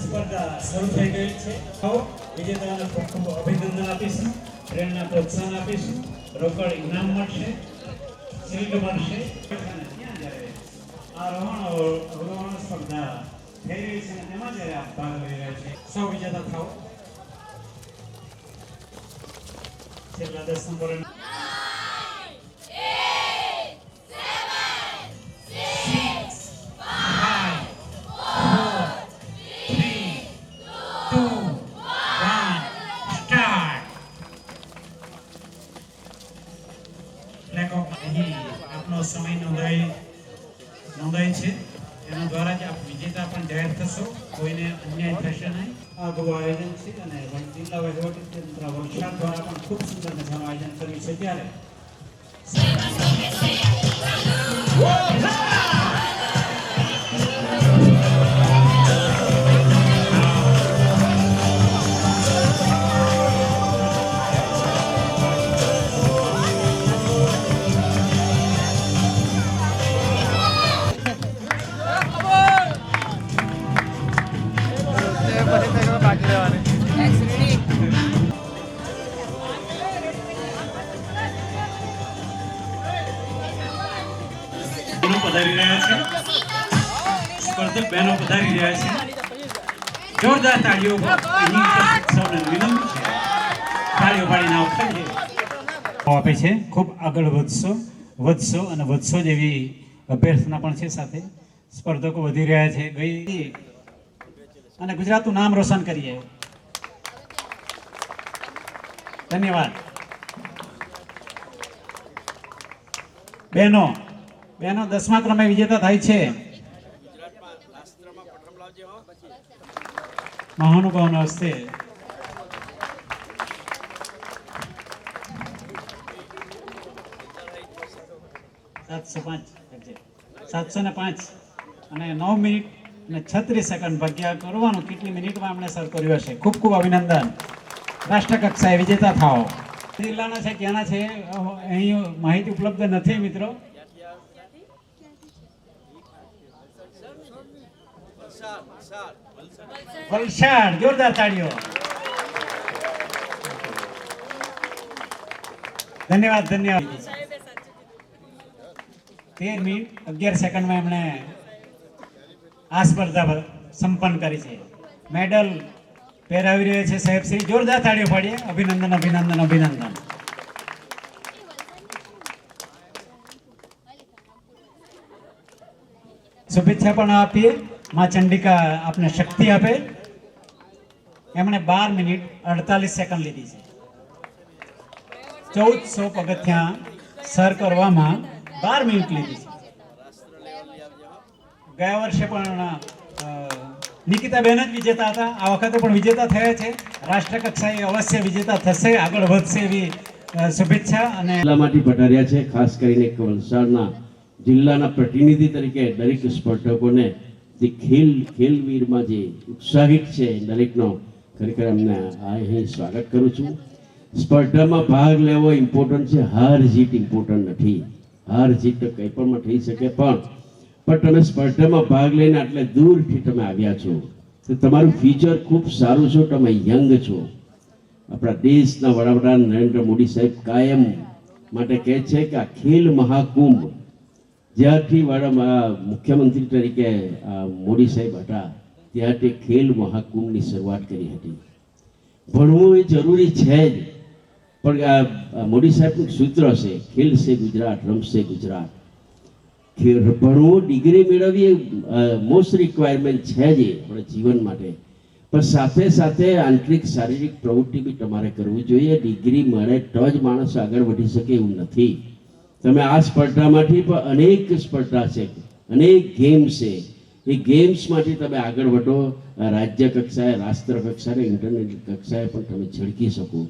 સ્પર્ધા શરૂ થઈ ગઈ છે. વિજેતાઓને ખૂબ ખૂબ અભિનંદન આપીશું, પ્રેરણા પ્રોત્સાહન આપીશું, રોકડ ઇનામ મળશે, શિલ્ડ મળશે. આ રોહણ સ્પર્ધા થઈ રહી છે અને તેમાં જ્યારે આપ ભાગ લઈ રહ્યા છે, સૌ વિજેતા થાઓ. છેલ્લા 10 નંબર આપનો સમય નોંધાય છે. એના દ્વારા જ આપ વિજેતા પણ જાહેર થશો. કોઈને અન્યાય થશે નહીં. આ બહુ આયોજન છે અને જિલ્લા વહીવટીતંત્ર વલસાડ દ્વારા પણ ખૂબ સુંદર મજાનું આયોજન કર્યું છે. ત્યારે પધારી રહ્યા છે, સ્પર્ધક બહેનો પધારી રહ્યા છે. જોરદાર તાળીઓ સૌને વિનંતી છે. તાળીઓ પાડીને આપે છે. ખૂબ આગળ વધશો અને વધશો જેવી અભ્યર્થના પણ છે. સાથે સ્પર્ધકો વધી રહ્યા છે. ગઈ અને ગુજરાતનું નામ રોશન કરીએ. ધન્યવાદ. બહેનો 10મા ક્રમે વિજેતા થાય છે. મહાનુભાવના હસ્તે $705 અને 9 મિનિટ અને 36 સેકન્ડ ભાગ્યા કરવાનું. કેટલી મિનિટમાં એમણે સર કર્યું હશે. ખૂબ ખૂબ અભિનંદન. રાષ્ટ્ર કક્ષાએ વિજેતા થાઓ. જિલ્લાના છે, ક્યાંના છે, અહીં માહિતી ઉપલબ્ધ નથી મિત્રો. વલસાડ. જોરદાર તાળીઓ. ધન્યવાદ. 13 મિનિટ 11 સેકન્ડમાં એમણે આ સ્પર્ધા સંપન્ન કરી છે. મેડલ પહેરાવી રહ્યા છે સાહેબ શ્રી. જોરદાર તાળીઓ પાડીએ. અભિનંદન. શુભેચ્છા પણ આપીએ. માં ચંડિકા આપને શક્તિ આપે. એમણે 12 મિનિટ 48 સેકન્ડ લીધી છે. 1400 પગથિયાં સર કરવામાં 12 મિનિટ લીધી છે. ગયા વર્ષે પણ નિકિતાબેન જ વિજેતા હતા. આ વખતે પણ વિજેતા થયા છે. રાષ્ટ્ર કક્ષાએ અવશ્ય વિજેતા થશે, આગળ વધશે એવી શુભેચ્છા. અને જિલ્લામાંથી પધાર્યા છે. ખાસ કરીને વલસાડના જિલ્લાના પ્રતિનિધિ તરીકે દરેક સ્પર્ધકોને જે ખેલવીરમાં જે ઉત્સાહિત છે દરેકનો ખરેખર અમને અહીં સ્વાગત કરું છું. સ્પર્ધામાં ભાગ લેવો ઇમ્પોર્ટન્ટ છે. હાર જીત ઇમ્પોર્ટન્ટ નથી. હાર જીત તો કંઈ પણ થઈ શકે, પણ તમે સ્પર્ધામાં ભાગ લઈને આટલે દૂરથી તમે આવ્યા છો તો તમારું ફ્યુચર ખૂબ સારું છે. તમે યંગ છો. આપણા દેશના વડાપ્રધાન નરેન્દ્ર મોદી સાહેબ કાયમ માટે કહે છે કે આ ખેલ મહાકુંભ જ્યારથી મુખ્યમંત્રી તરીકે મોદી સાહેબ હતા ત્યારથી ખેલ મહાકુંભની શરૂઆત કરી હતી. ભણવું એ જરૂરી છે જ, પણ મોદી સાહેબનું સૂત્ર છે ખેલશે ગુજરાત, રમશે ગુજરાત. ભણવું, ડિગ્રી મેળવવી મોસ્ટ રિક્વાયરમેન્ટ છે જ આપણે જીવન માટે, પણ સાથે સાથે આંતરિક શારીરિક પ્રવૃત્તિ બી તમારે કરવી જોઈએ. ડિગ્રી મળે તો જ માણસ આગળ વધી શકે એવું નથી. તમે આ સ્પર્ધામાંથી પણ અનેક સ્પર્ધા છે, અનેક ગેમ્સ છે. એ ગેમ્સમાંથી તમે આગળ વધો. રાજ્ય કક્ષાએ, રાષ્ટ્ર કક્ષાએ, ઇન્ટરનેશનલ કક્ષાએ પણ તમે ઝળકી શકો.